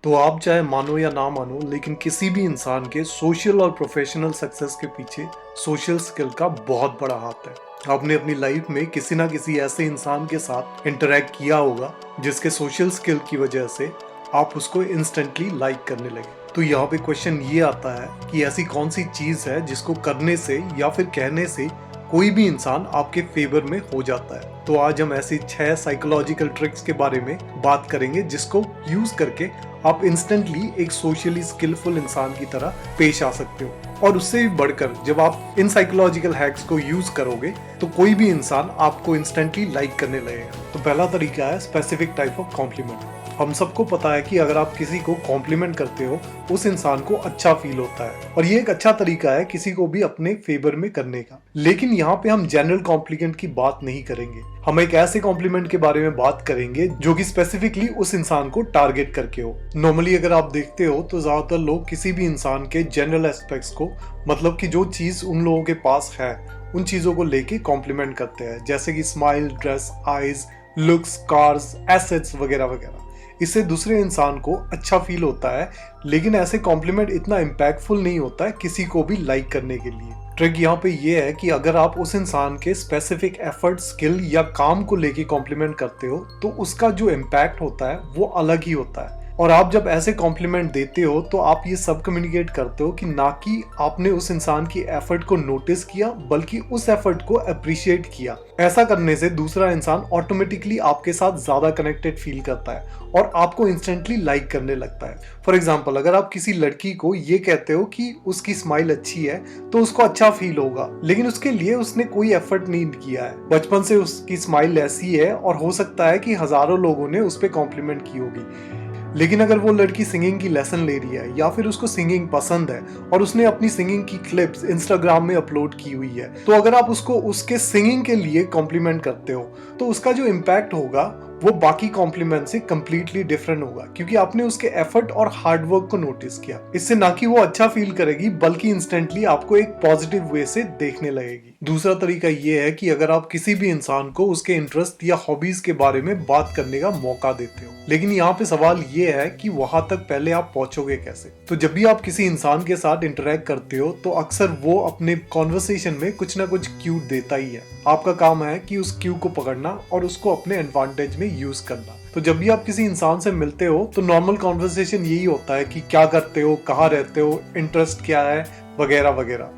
तो आप चाहे मानो या ना मानो, लेकिन किसी भी इंसान के सोशल और प्रोफेशनल सक्सेस के पीछे सोशल स्किल का बहुत बड़ा हाथ है। आपने अपनी लाइफ में किसी ना किसी ऐसे इंसान के साथ इंटरेक्ट किया होगा जिसके सोशल स्किल की वजह से आप उसको इंस्टेंटली लाइक करने लगे। तो यहाँ पे क्वेश्चन ये आता है कि ऐसी कौन सी चीज़ है जिसको करने से या फिर कहने से कोई भी इंसान आपके फेवर में हो जाता है। तो आज हम ऐसी 6 साइकोलॉजिकल ट्रिक्स के बारे में बात करेंगे जिसको यूज करके आप इंस्टेंटली एक सोशली स्किलफुल इंसान की तरह पेश आ सकते हो। और उससे भी बढ़कर जब आप इन साइकोलॉजिकल हैक्स को यूज करोगे तो कोई भी इंसान आपको इंस्टेंटली लाइक करने लगेगा। तो पहला तरीका है स्पेसिफिक टाइप ऑफ कॉम्प्लीमेंट। हम सबको पता है कि अगर आप किसी को कॉम्प्लीमेंट करते हो उस इंसान को अच्छा फील होता है, और ये एक अच्छा तरीका है किसी को भी अपने फेवर में करने का। लेकिन यहाँ पे हम जनरल कॉम्प्लीमेंट की बात नहीं करेंगे, हम एक ऐसे कॉम्प्लीमेंट के बारे में बात करेंगे जो कि स्पेसिफिकली उस इंसान को टारगेट करके हो। नॉर्मली अगर आप देखते हो तो ज्यादातर लोग किसी भी इंसान के जनरल एस्पेक्ट्स को, मतलब कि जो चीज उन लोगों के पास है उन चीजों को लेके कॉम्प्लीमेंट करते हैं, जैसे कि smile, dress, eyes, looks, cars, assets वगैरह वगैरह। इससे दूसरे इंसान को अच्छा फील होता है, लेकिन ऐसे कॉम्प्लीमेंट इतना इम्पैक्टफुल नहीं होता है किसी को भी लाइक करने के लिए। ट्रिक यहाँ पे ये है कि अगर आप उस इंसान के स्पेसिफिक एफर्ट, स्किल या काम को लेके कॉम्प्लीमेंट करते हो तो उसका जो इम्पैक्ट होता है वो अलग ही होता है। और आप जब ऐसे कॉम्प्लीमेंट देते हो तो आप ये सब कम्युनिकेट करते हो कि ना कि आपने उस इंसान की एफर्ट को नोटिस किया, बल्कि उस एफर्ट को अप्रिशिएट किया। ऐसा करने से दूसरा इंसान ऑटोमेटिकली आपके साथ ज्यादा कनेक्टेड फील करता है और आपको इंस्टेंटली लाइक करने लगता है। फॉर एग्जाम्पल, अगर आप किसी लड़की को ये कहते हो कि उसकी स्माइल अच्छी है तो उसको अच्छा फील होगा, लेकिन उसके लिए उसने कोई एफर्ट नहीं किया है, बचपन से उसकी स्माइल ऐसी है और हो सकता है कि हजारों लोगों ने उस पर कॉम्प्लीमेंट की होगी। लेकिन अगर वो लड़की सिंगिंग की लेसन ले रही है या फिर उसको सिंगिंग पसंद है और उसने अपनी सिंगिंग की क्लिप्स इंस्टाग्राम में अपलोड की हुई है, तो अगर आप उसको उसके सिंगिंग के लिए कॉम्प्लीमेंट करते हो तो उसका जो इम्पैक्ट होगा वो बाकी कॉम्प्लीमेंट से कंप्लीटली डिफरेंट होगा, क्योंकि आपने उसके एफर्ट और हार्डवर्क को नोटिस किया। इससे ना कि वो अच्छा फील करेगी, बल्कि इंस्टेंटली आपको एक पॉजिटिव वे से देखने लगेगी। दूसरा तरीका ये है कि अगर आप किसी भी इंसान को उसके इंटरेस्ट या हॉबीज के बारे में बात करने का मौका देते हो, लेकिन यहाँ पे सवाल ये है कि वहां तक पहले आप पहुंचोगे कैसे। तो जब भी आप किसी इंसान के साथ इंटरेक्ट करते हो तो अक्सर वो अपने कॉन्वर्सेशन में कुछ ना कुछ क्यू देता ही है। आपका काम है कि उस क्यू को पकड़ना और उसको अपने एडवांटेज में यूज करना। तो जब भी आप किसी इंसान से मिलते हो तो नॉर्मल कॉन्वर्सेशन यही होता है कि क्या करते हो, कहाँ रहते हो, इंटरेस्ट क्या है, वगैरह वगैरह।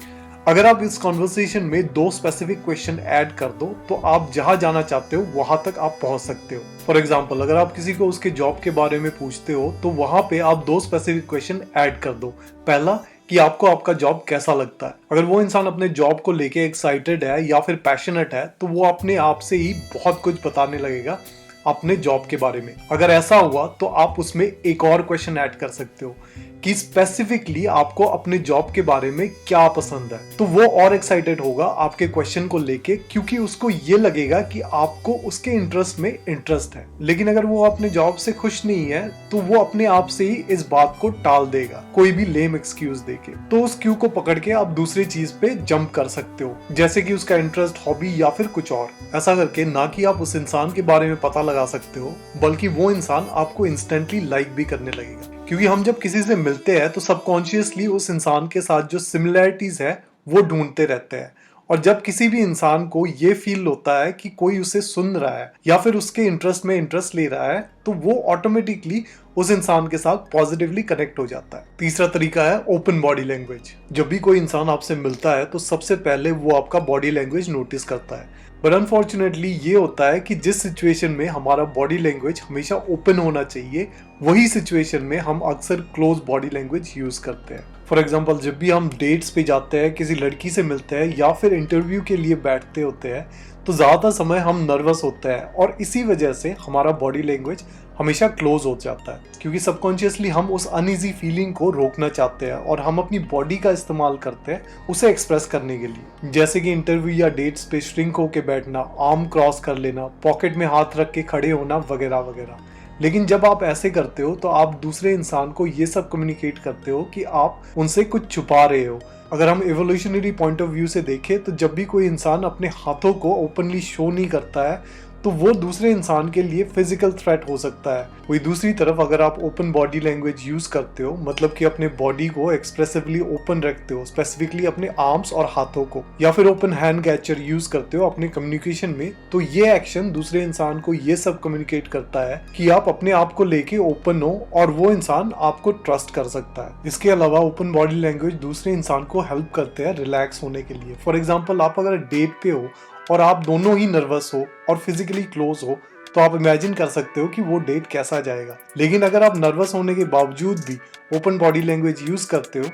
अगर आप इस कॉन्वर्सेशन में 2 स्पेसिफिक क्वेश्चन ऐड कर दो तो आप जहां जाना चाहते हो वहां तक आप पहुंच सकते हो। फॉर एग्जाम्पल, अगर आप किसी को उसके जॉब के बारे में पूछते हो तो वहां पे आप 2 स्पेसिफिक क्वेश्चन ऐड कर दो। पहला, कि आपको आपका जॉब कैसा लगता है। अगर वो इंसान अपने जॉब को लेके एक्साइटेड है या फिर पैशनेट है तो वो अपने आप से ही बहुत कुछ बताने लगेगा अपने जॉब के बारे में। अगर ऐसा हुआ तो आप उसमें एक और क्वेश्चन ऐड कर सकते हो कि स्पेसिफिकली आपको अपने जॉब के बारे में क्या पसंद है। तो वो और एक्साइटेड होगा आपके क्वेश्चन को लेके, क्योंकि उसको ये लगेगा कि आपको उसके इंटरेस्ट में इंटरेस्ट है। लेकिन अगर वो अपने जॉब से खुश नहीं है तो वो अपने आप से ही इस बात को टाल देगा, कोई भी लेम एक्सक्यूज देके। तो उस क्यू को पकड़ के आप दूसरी चीज पे जंप कर सकते हो, जैसे कि उसका इंटरेस्ट, हॉबी या फिर कुछ और। ऐसा करके ना कि आप उस इंसान के बारे में पता लगा सकते हो, बल्कि वो इंसान आपको इंस्टेंटली लाइक भी करने लगेगा। क्योंकि हम जब किसी से मिलते हैं तो सबकॉन्शियसली उस इंसान के साथ जो सिमिलैरिटीज है वो ढूंढते रहते हैं। और जब किसी भी इंसान को ये फील होता है कि कोई उसे सुन रहा है या फिर उसके इंटरेस्ट में इंटरेस्ट ले रहा है तो वो ऑटोमेटिकली उस इंसान के साथ पॉजिटिवली कनेक्ट हो जाता है। तीसरा तरीका है ओपन बॉडी लैंग्वेज। जब भी कोई इंसान आपसे मिलता है तो सबसे पहले वो आपका बॉडी लैंग्वेज नोटिस करता है। बट अनफॉर्चुनेटली ये होता है कि जिस सिचुएशन में हमारा बॉडी लैंग्वेज हमेशा ओपन होना चाहिए, वही सिचुएशन में हम अक्सर क्लोज बॉडी लैंग्वेज यूज करते हैं। फॉर एग्जाम्पल, जब भी हम डेट्स पे जाते हैं, किसी लड़की से मिलते हैं या फिर इंटरव्यू के लिए बैठते होते हैं तो ज़्यादातर समय हम नर्वस होते हैं और इसी वजह से हमारा बॉडी लैंग्वेज हमेशा क्लोज हो जाता है, क्योंकि सबकॉन्शियसली हम उस अनईजी फीलिंग को रोकना चाहते हैं और हम अपनी बॉडी का इस्तेमाल करते हैं उसे एक्सप्रेस करने के लिए। जैसे कि इंटरव्यू या डेट्स पे श्रिंक होके बैठना, आर्म क्रॉस कर लेना, पॉकेट में हाथ रख के खड़े होना, वगैरह वगैरह। लेकिन जब आप ऐसे करते हो तो आप दूसरे इंसान को ये सब कम्युनिकेट करते हो कि आप उनसे कुछ छुपा रहे हो। अगर हम एवोल्यूशनरी पॉइंट ऑफ व्यू से देखें तो जब भी कोई इंसान अपने हाथों को ओपनली शो नहीं करता है तो वो दूसरे इंसान के लिए फिजिकल थ्रेट हो सकता है। वही दूसरी तरफ अगर आप ओपन बॉडी लैंग्वेज यूज करते हो, मतलब कि अपने बॉडी को एक्सप्रेसिवली ओपन रखते हो, स्पेसिफिकली अपने आर्म्स और हाथों को, या फिर ओपन हैंड गेस्चर यूज करते हो अपने कम्युनिकेशन में, तो ये एक्शन दूसरे इंसान को ये सब कम्युनिकेट करता है कि आप अपने आप को लेके ओपन हो और वो इंसान आपको ट्रस्ट कर सकता है। इसके अलावा ओपन बॉडी लैंग्वेज दूसरे इंसान को हेल्प करते हैं रिलैक्स होने के लिए। फॉर एग्जाम्पल, आप अगर डेट पे हो और आप दोनों ही नर्वस हो और फिजिकली क्लोज हो, तो आप इमेजिन कर सकते हो कि वो डेट कैसा जाएगा। लेकिन अगर आप नर्वस होने के बावजूद भी ओपन बॉडी लैंग्वेज यूज करते हो,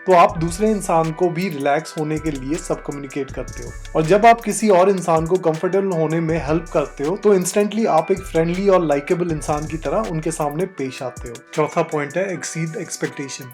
तो आप दूसरे इंसान को भी रिलैक्स होने के लिए सब कम्युनिकेट करते हो। और जब आप किसी और इंसान को कंफर्टेबल होने में हेल्प करते हो, तो इंस्टेंटली आप एक फ्रेंडली और लाइकेबल इंसान की तरह उनके सामने पेश आते हो। चौथा पॉइंट है एक्सीड एक्सपेक्टेशन।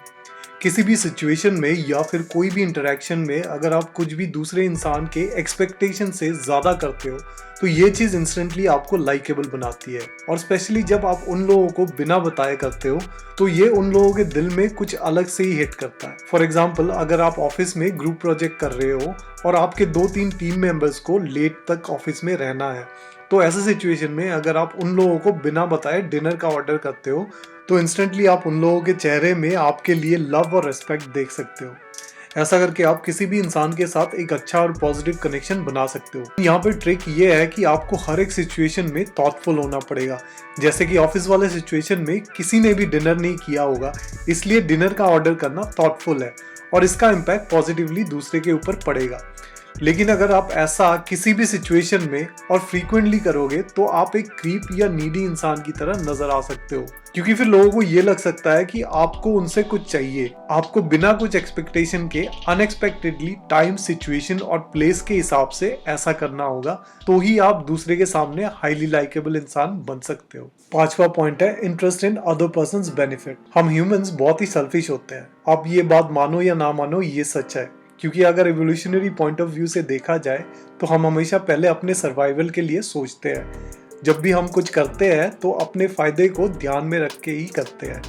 किसी भी सिचुएशन में या फिर कोई भी इंटरेक्शन में अगर आप कुछ भी दूसरे इंसान के एक्सपेक्टेशन से ज्यादा करते हो, तो ये चीज इंस्टेंटली आपको लाइकेबल बनाती है। और स्पेशली जब आप उन लोगों को बिना बताए करते हो, तो ये उन लोगों के दिल में कुछ अलग से ही हिट करता है। फॉर एग्जाम्पल, अगर आप ऑफिस में ग्रुप प्रोजेक्ट कर रहे हो और आपके 2-3 टीम मेंबर्स को लेट तक ऑफिस में रहना है, तो ऐसे सिचुएशन में अगर आप उन लोगों को बिना बताए डिनर का ऑर्डर करते हो, तो इंस्टेंटली आप उन लोगों के चेहरे में आपके लिए लव और रिस्पेक्ट देख सकते हो। ऐसा करके आप किसी भी इंसान के साथ एक अच्छा और पॉजिटिव कनेक्शन बना सकते हो। यहाँ पे ट्रिक ये है कि आपको हर एक सिचुएशन में थॉटफुल होना पड़ेगा। जैसे कि ऑफिस वाले सिचुएशन में किसी ने भी डिनर नहीं किया होगा, इसलिए डिनर का ऑर्डर करना थॉटफुल है और इसका इम्पैक्ट पॉजिटिवली दूसरे के ऊपर पड़ेगा। लेकिन अगर आप ऐसा किसी भी सिचुएशन में और फ्रीक्वेंटली करोगे, तो आप एक क्रीप या नीडी इंसान की तरह नजर आ सकते हो, क्योंकि फिर लोगों को ये लग सकता है कि आपको उनसे कुछ चाहिए। आपको बिना कुछ एक्सपेक्टेशन के अनएक्सपेक्टेडली टाइम, सिचुएशन और प्लेस के हिसाब से ऐसा करना होगा, तो ही आप दूसरे के सामने हाईली लाइकेबल इंसान बन सकते हो। पांचवा पॉइंट है interest in other persons benefit. हम ह्यूमंस बहुत ही सेल्फिश होते हैं। आप ये बात मानो या ना मानो, ये सच है। क्योंकि अगर एवोल्यूशनरी पॉइंट ऑफ व्यू से देखा जाए, तो हम हमेशा पहले अपने सर्वाइवल के लिए सोचते हैं। जब भी हम कुछ करते हैं तो अपने फायदे को ध्यान में रख के ही करते हैं।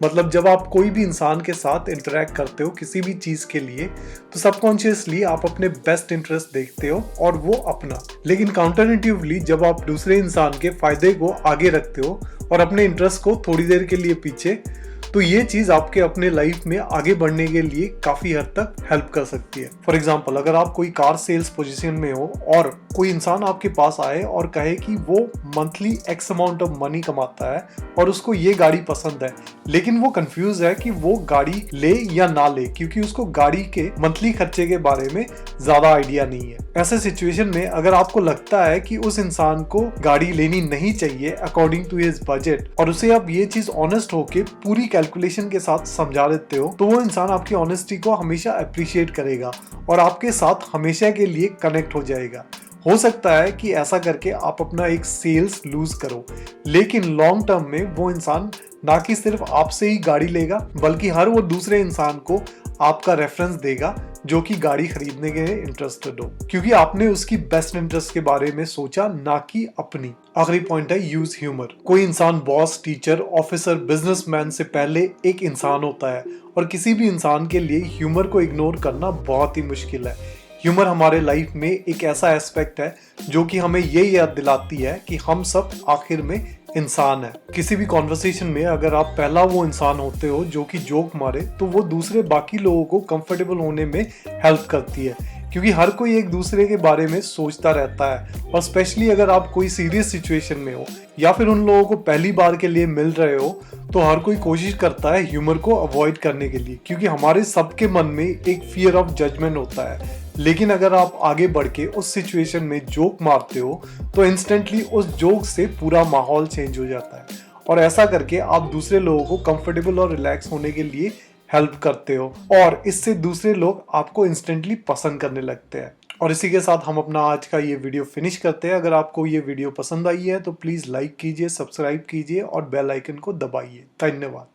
मतलब जब आप कोई भी इंसान के साथ इंटरेक्ट करते हो किसी भी चीज के लिए, तो सबकॉन्शियसली आप अपने बेस्ट इंटरेस्ट देखते हो और वो अपना। लेकिन काउंटरइंट्यूटिवली जब आप दूसरे इंसान के फायदे को आगे रखते हो और अपने इंटरेस्ट को थोड़ी देर के लिए पीछे, तो ये चीज आपके अपने लाइफ में आगे बढ़ने के लिए काफी हद तक हेल्प कर सकती है। फॉर एग्जाम्पल, अगर आप कोई कार सेल्स पोजीशन में हो और कोई इंसान आपके पास आए और कहे कि वो monthly x amount of money कमाता है और उसको ये गाड़ी पसंद है, लेकिन वो कंफ्यूज है कि वो गाड़ी ले या ना ले, क्योंकि उसको गाड़ी के मंथली खर्चे के बारे में ज्यादा आइडिया नहीं है। ऐसे सिचुएशन में अगर आपको लगता है कि उस इंसान को गाड़ी लेनी नहीं चाहिए अकॉर्डिंग टू हिज बजट, और उसे आप ये चीज ऑनेस्ट होके पूरी कैलकुलेशन के साथ समझा देते हो, तो वो इंसान आपकी ऑनेस्टी को हमेशा अप्रिशिएट करेगा और आपके साथ हमेशा के लिए कनेक्ट हो जाएगा। हो सकता है कि ऐसा करके आप अपना एक सेल्स लूज करो, लेकिन लॉन्ग टर्म में वो इंसान ना कि सिर्फ आपसे ही गाड़ी लेगा, बल्कि हर वो दूसरे इंसान को आपका रेफरेंस देगा जो कि गाड़ी खरीदने के लिए इंटरेस्टेड हो, क्योंकि आपने उसकी बेस्ट इंटरेस्ट के बारे में सोचा, ना कि अपनी। आखिरी पॉइंट है यूज ह्यूमर। कोई इंसान बॉस, टीचर, ऑफिसर, बिजनेसमैन से पहले एक इंसान होता है और किसी भी इंसान के लिए ह्यूमर को इग्नोर करना बहुत ही मुश्किल है। ह्यूमर हमारे लाइफ में एक ऐसा एस्पेक्ट है जो कि हमें ये याद दिलाती है कि हम सब आखिर में इंसान है। किसी भी कॉन्वर्सेशन में अगर आप पहला वो इंसान होते हो जो कि जोक मारे, तो वो दूसरे बाकी लोगों को कंफर्टेबल होने में हेल्प करती है, क्योंकि हर कोई एक दूसरे के बारे में सोचता रहता है। और स्पेशली अगर आप कोई सीरियस सिचुएशन में हो या फिर उन लोगों को पहली बार के लिए मिल रहे हो, तो हर कोई कोशिश करता है ह्यूमर को अवॉइड करने के लिए, क्योंकि हमारे सबके मन में एक फियर ऑफ जजमेंट होता है। लेकिन अगर आप आगे बढ़ के उस सिचुएशन में जोक मारते हो, तो इंस्टेंटली उस जोक से पूरा माहौल चेंज हो जाता है और ऐसा करके आप दूसरे लोगों को कंफर्टेबल और रिलैक्स होने के लिए हेल्प करते हो और इससे दूसरे लोग आपको इंस्टेंटली पसंद करने लगते हैं। और इसी के साथ हम अपना आज का ये वीडियो फिनिश करते हैं। अगर आपको ये वीडियो पसंद आई है तो प्लीज लाइक कीजिए, सब्सक्राइब कीजिए और बेल आइकन को दबाइए। धन्यवाद।